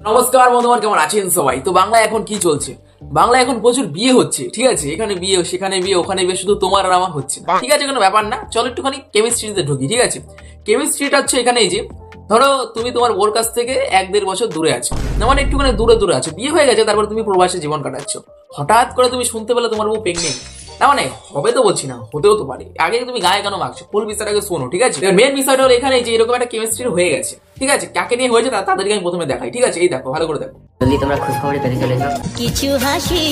নমস্কার বন্ধুগণ, কেমন আছেন সবাই? তো বাংলায় এখন কি চলছে? বাংলায় এখন প্রচুর বিয়ে হচ্ছে, ঠিক আছে? এখানে বিয়ে, সেখানে বিয়ে, ওখানে বিয়ে, শুধু তোমার আর আমার হচ্ছে, ঠিক আছে? কোনো ব্যাপার না, চলো একটুখানি কেমিস্ট্রিতে ঢুকি, ঠিক আছে? কেমিস্ট্রিটা হচ্ছে এখানে এই যে ধরো তুমি তোমার বোর কাছ থেকে 1-1.5 বছর দূরে আছো, না মানে একটুখানি দূরে দূরে আছো, বিয়ে হয়ে গেছে, তারপর তুমি প্রবাসে জীবন কাটাচ্ছ। হঠাৎ করে তুমি শুনতে পেলে তোমার বউ প্রেগনেন্ট। না মানে হবে তো বলছি না, হতেও তো পারে। আগে তুমি গায়ে কেন মাখছো, ফুল বিষয়টাকে শোনো, ঠিক আছে? মেন বিষয়টা হলো এখানে যে এরকম একটা কেমিস্ট্রি হয়ে গেছে, ঠিক আছে? কাকে নিয়ে হয়েছে তাদেরকে আমি প্রথমে দেখাই, ঠিক আছে? এই দেখো, ভালো করে দেখো। জলদি তোমরা খোঁজ খবরে পেতে চলেছো। কিছু হাসি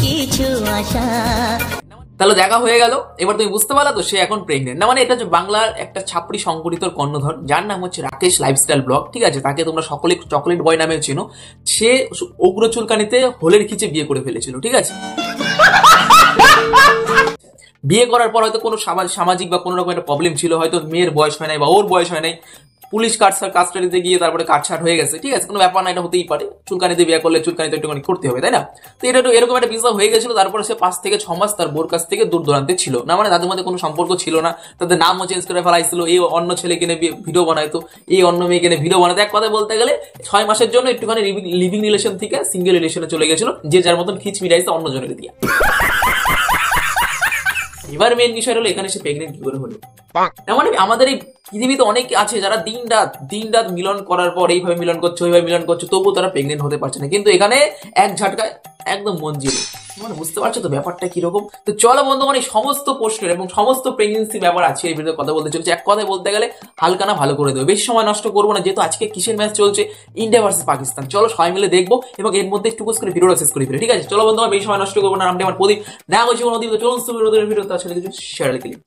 কিছু আশা। তাহলে দেখা হয়ে গেল, এবার তুমি বুঝতে পারলা তো সে এখন প্রেগনেন্ট। না মানে এটা হচ্ছে বাংলার একটা ছাপড়ি সংগঠিত কর্ণধর, যার নাম হচ্ছে রাকেশ লাইফস্টাইল ব্লগ, ঠিক আছে? তাকে তোমরা সকলে চকলেট বয় নামে চেনো। সে উগ্র চুলকানিতে হোলের খিচে বিয়ে করে ফেলেছিল, ঠিক আছে? বিয়ে করার পর হয়তো কোনো সামাজিক বা কোনো রকম একটা প্রবলেম ছিল, হয়তো মেয়ের বয়স হয় নাই বা ওর বয়স হয় নাই, পুলিশ কাস্টাডিতে গিয়ে তারপরে কাটছাট হয়ে গেছে, ঠিক আছে? কোনো ব্যাপার না, এটা হতেই পারে। চুলকানিতে বিয়ে করলে চুলকানিতে একটুখানি করতে হবে, তাই না? তো এটা এরকম একটা বিষয় হয়ে গেছিল। তারপরে সে 5 থেকে 6 মাস তার বোর কাছ থেকে দূর দূরান্তে ছিল, না মানে তাদের মধ্যে কোনো সম্পর্ক ছিল না। তাদের নামও চেঞ্জ করে ফেলাইছিল। এই অন্য ছেলে কিনে ভিডিও বানাইতো, এই অন্য মেয়ে কিনে ভিডিও বানাতো। এক কথা বলতে গেলে 6 মাসের জন্য একটুখানি লিভিং রিলেশন থেকে সিঙ্গেল রিলেশনে চলে গেছিল, যে যার মতন খিচ মিলাইছে অন্য জনের দিয়ে। এবার মেন বিষয় হলো এখানে সে প্রেগনেন্ট কি করে হলো। মানে আমাদের এই পৃথিবীতে অনেক আছে যারা দিন রাত মিলন করার পর এইভাবে মিলন করছে, ওইভাবে মিলন করছে, তবুও তারা প্রেগনেন্ট হতে পারছে না। কিন্তু এখানে এক ঝটকায় একদম মঞ্জিল। মানে বুঝতে পারছো তো ব্যাপারটা কিরকম? তো চলো বন্ধুগণ, এই সমস্ত প্রশ্নের এবং সমস্ত প্রেগনেন্সি ব্যাপার আছে এই ভিডিওতে কথা বলতে চলছে। এক কথায় বলতে গেলে হালকা না ভালো করে দেবো, বেশি সময় নষ্ট করবো না, যেহেতু আজকে কিসের ম্যাচ চলছে, ইন্ডিয়া ভার্সেস পাকিস্তান। চলো সবাই মিলে দেখবো এবং এর মধ্যে একটু করে ভিডিওটা শেষ করে ফেলে, ঠিক আছে? চলো বন্ধুগণ, বেশি সময় নষ্ট করবো না। নামটি আমার প্রদীপ, না বলছি কোনো দ্বীপ। চলুন ভিডিওতে আসলে কিছু শেয়ার ক্লিপ।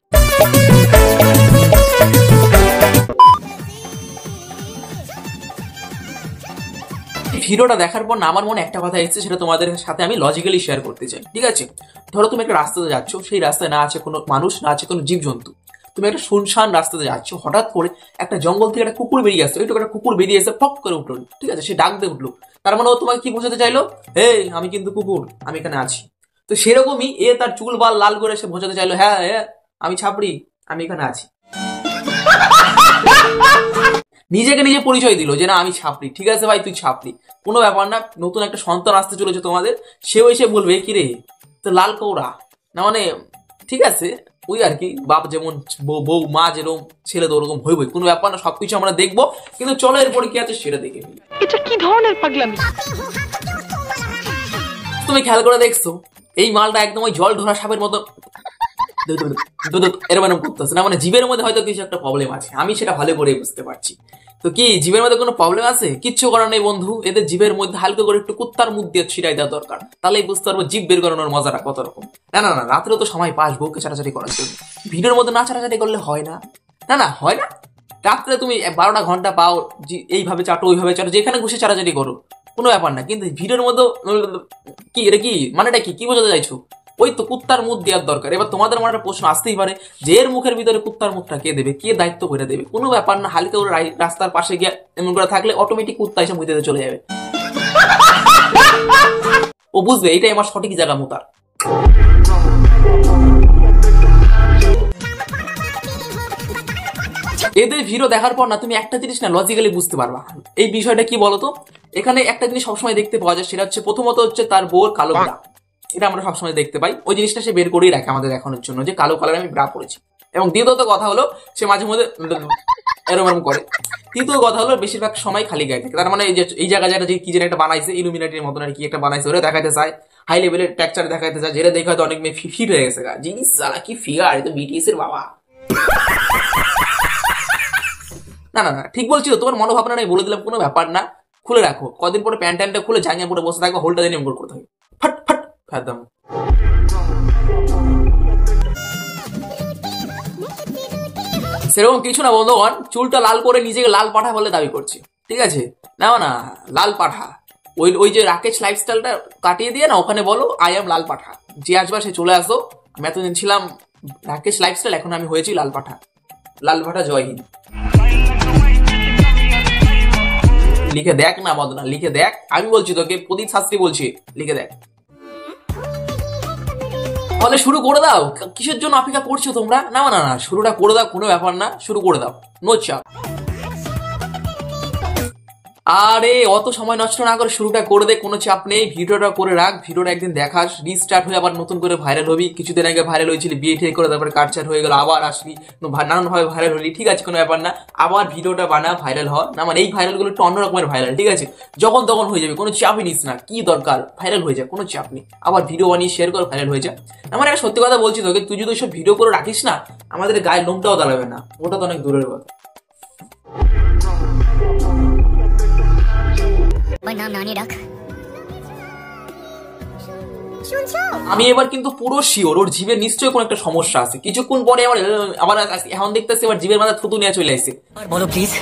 ভিডিওটা দেখার পর না আমার মনে একটা কথা এসেছে, সেটা তোমাদের সাথে আমি লজিক্যালি শেয়ার করতে চাই, ঠিক আছে? ধরো তুমি একটা রাস্তাতে যাচ্ছ, সেই রাস্তায় না আছে কোনো মানুষ, না আছে কোনো জীবজন্তু। তুমি একটা শুনশান রাস্তাতে যাচ্ছ, হঠাৎ করে একটা জঙ্গল থেকে একটা কুকুর বেরিয়ে আসছে। ওইটুকু একটা কুকুর বেরিয়ে এসে ফক করে উঠলো, ঠিক আছে? সে ডাক দিয়ে উঠলো, তার মানে ও তোমাকে কি বোঝাতে চাইলো? এই আমি কিন্তু কুকুর, আমি এখানে আছি। তো সেরকমই এ তার চুল বাল লাল করে সে বোঝাতে চাইলো, হ্যাঁ আমি ছাপড়ি, আমি এখানে আছি। নিজেকে নিজে পরিচয় দিল যে না আমি ছাপড়ি, ঠিক আছে ভাই তুই ছাপড়ি, কোনো ব্যাপার না। নতুন একটা সন্তান আসতে চলেছে তোমাদের, সেও এসে বলবে কি রে তো লাল কৌড়া, না মানে ঠিক আছে ওই আর কি, বাপ যেমন বউ মা যেরকম ছেলে তো ওরকম হইবই, কোনো ব্যাপার না। সবকিছু আমরা দেখবো, কিন্তু চলো এরপরে কি আছে সেটা দেখে নিই। এটা কি ধরনের পাগলামি? তুমি খেয়াল করে দেখছো এই মালটা একদম ওই জল ঢোরা সাপের মতো এরকম করতেছে, না মানে জীবের মধ্যে হয়তো কিছু একটা প্রবলেম আছে, আমি সেটা ভালো করে বুঝতে পারছি। তো কি জীবের মধ্যে কোনো প্রবলেম আছে? কিচ্ছু করার নেই বন্ধু, এদের জীবের মধ্যে হালকা করে একটু কুত্তার মুখ দিয়ে ছিটাই দেওয়া দরকার, তাহলেই বুঝতে পারবো জীব বের করানোর মজাটা কত রকম। না না না, রাত্রেও তো সময় পাস বউকে চাটাচাটি করার জন্য, ভিডিওর মধ্যে না চাটাচাটি করলে হয় না, না না হয় না। রাত্রে তুমি 12টা ঘন্টা পাও, এইভাবে চাটো ওইভাবে চাটো, যেখানে খুশি চাটাচাটি করো, কোনো ব্যাপার না। কিন্তু ভিডিওর মধ্যে কি এটা কি মানেটা কি বোঝাতে চাইছো? ওই তো কুত্তার মুখ দেওয়ার দরকার। এবার তোমাদের মনে একটা প্রশ্ন আসতেই পারে যে এর মুখের ভিতরে কুত্তার মুখটা কে দেবে, কে দায়িত্ব করে দেবে? কোনো ব্যাপার না, হালকা করে রাস্তার পাশে গিয়ে এমন করে থাকলে অটোমেটিক কুত্তা এসে মুখ দিতে চলে যাবে। ও বুঝবে এইটাই আমার সঠিক জায়গা মুতার। এদের ভিডিও দেখার পর না তুমি একটা জিনিস না লজিক্যালি বুঝতে পারবা। এই বিষয়টা কি বলতো, এখানে একটা জিনিস সবসময় দেখতে পাওয়া যায়, সেটা হচ্ছে প্রথমত হচ্ছে তার বউর কালো ব্রা। এটা আমরা সবসময় দেখতে পাই, ওই জিনিসটা সে বের করেই রাখে আমাদের দেখানোর জন্য যে কালো কালার আমি ব্রা পরেছি। এবং দ্বিতীয়ত কথা হলো সে মাঝে মধ্যে এরকম করে। তৃতীয় কথা হলো বেশিরভাগ সময় খালি গায়ে থাকে, তার মানে এই জায়গায় যেটা কি যেন একটা বানাইছে ইলুমিনাটির মতন আর কি একটা বানাইছে, ওরা দেখাইতে চায় হাই লেভেলের টেক্সচার দেখাইতে চায়, যেটা দেখে হয়তো অনেক মেয়ে ফিট হয়ে গেছে। জিনিস যারা কি ফিগার, এটা বিটিএস এর বাবা। না না না ঠিক বলছি তো, তোমার মনোভাবনা নাই বলে দিলাম, কোনো ব্যাপার না, খুলে রাখো। কদিন পরে প্যান্ট ট্যান্টটা খুলে জাঙ্গিয়া পরে বসে থাকবো, হোলটা দিয়ে করতে হবে ফাট ফাট একদম। সেরকম কিছু না বন্ধুগণ, চুলটা লাল করে নিজেকে লাল পাঠা বলে দাবি করছে, ঠিক আছে? না না লাল পাঠা, ওই যে রাকেশ লাইফস্টাইলটা কাটিয়ে দিয়ে না ওখানে বলো আই এম লাল পাঠা, যে আসবা সে চলে আসো। আমি এতদিন ছিলাম রাকেশ লাইফস্টাইল, এখন আমি হয়েছি লাল পাঠা। লাল পাঠা জয় হিন্দ। লিখে দেখ না বদনা, লিখে দেখ, আমি বলছি তোকে, প্রদীপ শাস্ত্রী বলছি, লিখে দেখ। তাহলে শুরু করে দাও, কিসের জন্য অপেক্ষা করছো তোমরা? না না না শুরুটা করে দাও, কোনো ব্যাপার না, শুরু করে দাও, নো চাপ। আরে অত সময় নষ্ট না করে শুরুটা করে দে, কোনো চাপ নেই। ভিডিওটা করে রাখ, ভিডিওটা একদিন দেখাস, রিস্টার্ট হয়ে আবার নতুন করে ভাইরাল হবি। কিছুদিন আগে ভাইরাল হয়েছিল, বিয়ে ঠিক করে তারপরে কাটছাট হয়ে গেল, আবার আসলি নানানভাবে ভাইরাল হলি, ঠিক আছে কোনো ব্যাপার না। আবার ভিডিওটা বানা, ভাইরাল হ না, মানে এই ভাইরালগুলো একটু অন্যরকমের ভাইরাল, ঠিক আছে? যখন তখন হয়ে যাবে, কোনো চাপই নিস না, কি দরকার, ভাইরাল হয়ে যায়, কোনো চাপ নেই। আবার ভিডিও বানিয়ে শেয়ার করে ভাইরাল হয়ে যায়। আমার একটা সত্যি কথা বলছি তোকে, তুই যদি ওইসব ভিডিও করে রাখিস না, আমাদের গায়ের লোমটাও দাঁড়াবে না, ওটা তো অনেক দূরের কথা। নাম নানি রাখ শুনছো? আমি এবার কিন্তু পুরো শিওর ওর জিভে নিশ্চয়ই কোনো একটা সমস্যা আছে। কিছুক্ষণ পরে আবার এখন দেখতেছি এবার জিভের মাথা থুতু নিয়ে চলে আসছে। বলো প্লিজ।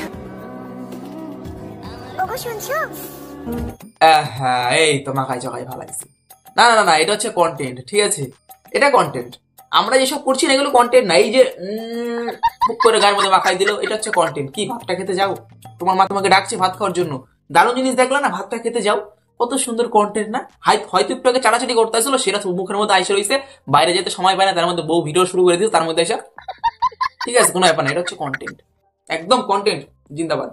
ওগো শুনছো? হ্যাঁ, এই তো মাখাই চকাই ভালো লাগছে। না না না, এটা হচ্ছে কন্টেন্ট, ঠিক আছে? এটা কন্টেন্ট। আমরা যেসব করছি না এগুলো কন্টেন্ট না। এই যে মুখ করে গায়ের মধ্যে মাখাই দিল, এটা হচ্ছে কন্টেন্ট। কি ভাতটা খেতে যাও? তোমার মা তোমাকে ডাকছে ভাত খাওয়ার জন্য, দারুণ জিনিস দেখলা না, ভাতটা খেতে যাও। কত সুন্দর কন্টেন্ট না? হয়তো একটু আগে চাটাচাটি করতে আসলো, সেটা মুখের মধ্যে আইসে রয়েছে, বাইরে যেতে সময় পায় না, তার মধ্যে বউ ভিডিও শুরু করে দিল, তার মধ্যে এসে, ঠিক আছে কোনো ব্যাপার না, এটা হচ্ছে কন্টেন্ট, একদম কন্টেন্ট। জিন্দাবাদ।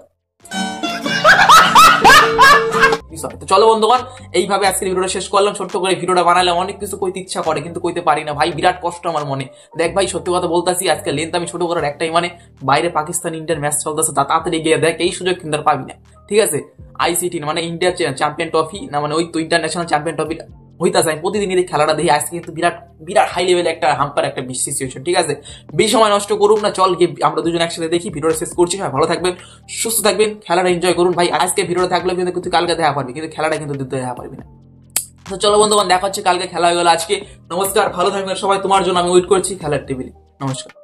তো চলো বন্ধুগণ, এইভাবে আজকের ভিডিওটা শেষ করলাম। ছোট্ট করে ভিডিওটা বানালে অনেক কিছু কইতে ইচ্ছা করে, কিন্তু কইতে পারি না ভাই, বিরাট কষ্ট আমার মনে। দেখ ভাই সত্যি কথা বলতেছি, আজকে লেন্থ আমি ছোট করার একটাই মানে, বাইরে পাকিস্তান ইন্ডিয়ার ম্যাচ চলতেছে, তাড়াতাড়ি গিয়ে দেখ, এই সুযোগ কিন্তু আর পাবি না, ঠিক আছে? আইসিটি মানে ইন্ডিয়ার চ্যাম্পিয়ন ট্রফি না, মানে ওই তো ইন্টারন্যাশনাল চ্যাম্পিয়ন ট্রফি হইতাছে। আমি প্রতিদিন এই খেলাটা দেখি, আজকে কিন্তু বিরাট বিরাট হাই লেভেল একটা হাম্পার একটা সিচুয়েশন, ঠিক আছে? বেশি সময় নষ্ট করুন না, চল গিয়ে আমরা দুজন একসাথে দেখি। ভিডিওটা শেষ করছি, সবাই ভালো থাকবেন, সুস্থ থাকবেন, খেলাটা এনজয় করুন ভাই। আজকে ভিডিওটা থাকলেও কিন্তু কালকে দেখা পারবি, কিন্তু খেলাটা কিন্তু দিতে দেখা পারবি না। তো চলো বন্ধুগণ, দেখা হচ্ছে কালকে, খেলা হয়ে গেল আজকে। নমস্কার, ভালো থাকবেন সবাই, তোমার জন্য আমি ওয়েট করছি খেলার টেবিলে। নমস্কার।